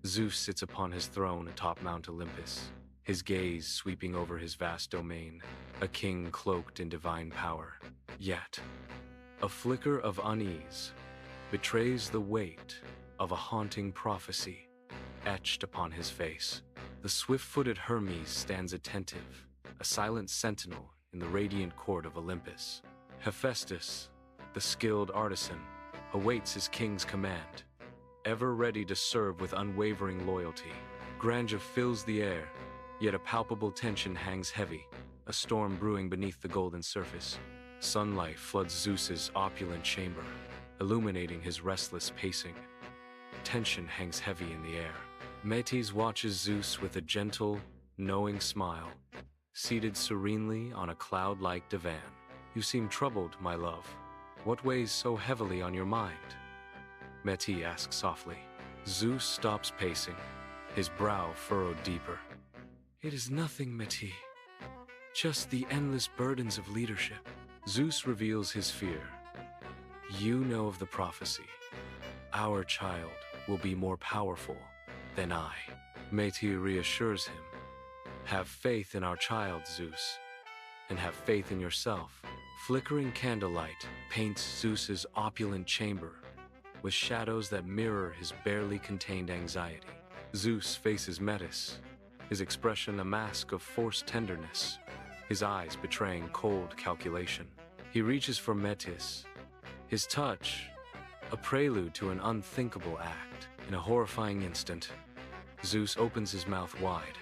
Zeus sits upon his throne atop Mount Olympus, his gaze sweeping over his vast domain, a king cloaked in divine power. Yet, a flicker of unease betrays the weight of a haunting prophecy etched upon his face. The swift-footed Hermes stands attentive, a silent sentinel in the radiant court of Olympus. Hephaestus, the skilled artisan, awaits his king's command, ever ready to serve with unwavering loyalty. Grandeur fills the air, yet a palpable tension hangs heavy, a storm brewing beneath the golden surface. Sunlight floods Zeus's opulent chamber, illuminating his restless pacing. Tension hangs heavy in the air. Metis watches Zeus with a gentle, knowing smile, seated serenely on a cloud-like divan. "You seem troubled, my love. What weighs so heavily on your mind?" Metis asks softly. Zeus stops pacing, his brow furrowed deeper. "It is nothing, Metis. Just the endless burdens of leadership." Zeus reveals his fear. "You know of the prophecy. Our child will be more powerful than I." Metis reassures him. "Have faith in our child, Zeus, and have faith in yourself." Flickering candlelight paints Zeus's opulent chamber with shadows that mirror his barely contained anxiety. Zeus faces Metis, his expression a mask of forced tenderness, his eyes betraying cold calculation. He reaches for Metis, his touch a prelude to an unthinkable act. In a horrifying instant, Zeus opens his mouth wide,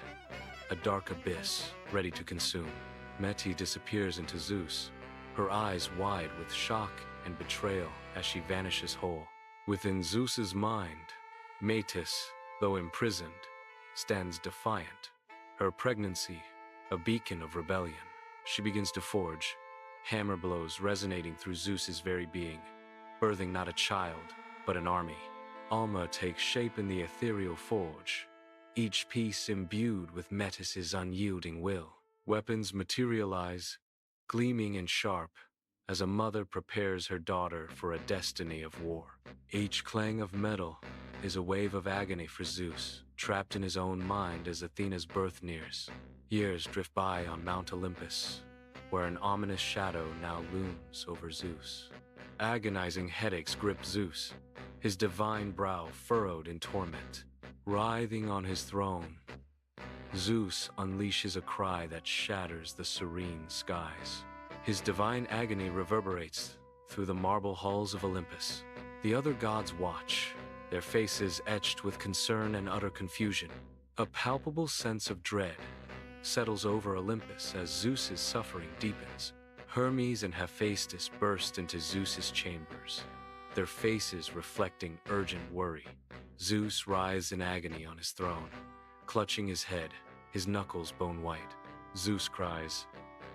a dark abyss ready to consume. Metis disappears into Zeus, her eyes wide with shock and betrayal as she vanishes whole. Within Zeus's mind, Metis, though imprisoned, stands defiant, her pregnancy a beacon of rebellion. She begins to forge, hammer blows resonating through Zeus's very being, birthing not a child, but an army. Alma takes shape in the ethereal forge, each piece imbued with Metis's unyielding will. Weapons materialize, gleaming and sharp, as a mother prepares her daughter for a destiny of war. Each clang of metal is a wave of agony for Zeus, trapped in his own mind as Athena's birth nears. Years drift by on Mount Olympus, where an ominous shadow now looms over Zeus. Agonizing headaches grip Zeus, his divine brow furrowed in torment. Writhing on his throne, Zeus unleashes a cry that shatters the serene skies. His divine agony reverberates through the marble halls of Olympus. The other gods watch, their faces etched with concern and utter confusion. A palpable sense of dread settles over Olympus as Zeus's suffering deepens. Hermes and Hephaestus burst into Zeus's chambers, their faces reflecting urgent worry. Zeus writhes in agony on his throne, clutching his head, his knuckles bone white. Zeus cries,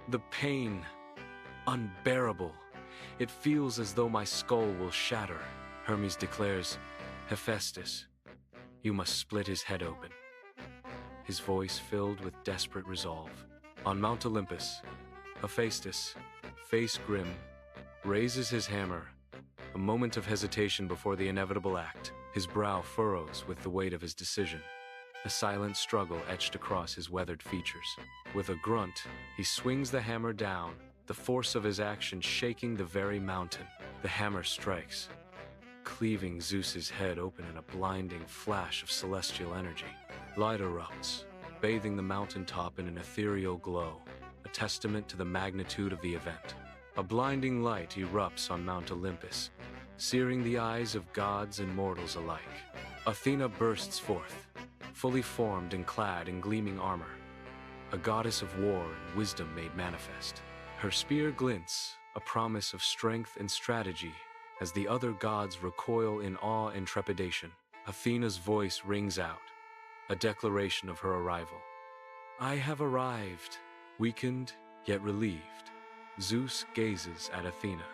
"The pain, unbearable. It feels as though my skull will shatter." Hermes declares, "Hephaestus, you must split his head open." His voice filled with desperate resolve. On Mount Olympus, Hephaestus, face grim, raises his hammer, a moment of hesitation before the inevitable act. His brow furrows with the weight of his decision, a silent struggle etched across his weathered features. With a grunt, he swings the hammer down, the force of his action shaking the very mountain. The hammer strikes, cleaving Zeus's head open in a blinding flash of celestial energy. Light erupts, bathing the mountaintop in an ethereal glow, a testament to the magnitude of the event. A blinding light erupts on Mount Olympus, searing the eyes of gods and mortals alike. Athena bursts forth, fully formed and clad in gleaming armor, a goddess of war and wisdom made manifest. Her spear glints, a promise of strength and strategy, as the other gods recoil in awe and trepidation. Athena's voice rings out, a declaration of her arrival. "I have arrived." Weakened, yet relieved, Zeus gazes at Athena,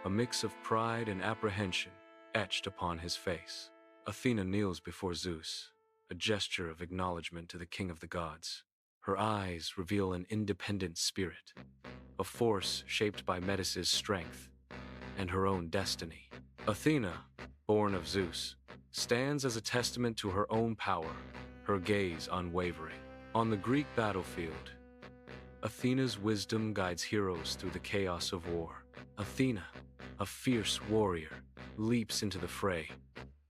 a mix of pride and apprehension etched upon his face. Athena kneels before Zeus, a gesture of acknowledgement to the king of the gods. Her eyes reveal an independent spirit, a force shaped by Metis's strength and her own destiny. Athena, born of Zeus, stands as a testament to her own power, her gaze unwavering. On the Greek battlefield, Athena's wisdom guides heroes through the chaos of war. Athena, a fierce warrior, leaps into the fray,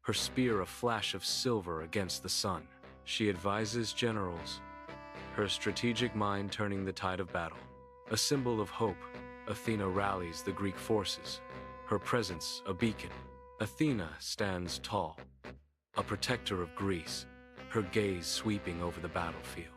her spear a flash of silver against the sun. She advises generals, her strategic mind turning the tide of battle. A symbol of hope, Athena rallies the Greek forces, her presence a beacon. Athena stands tall, a protector of Greece, her gaze sweeping over the battlefield.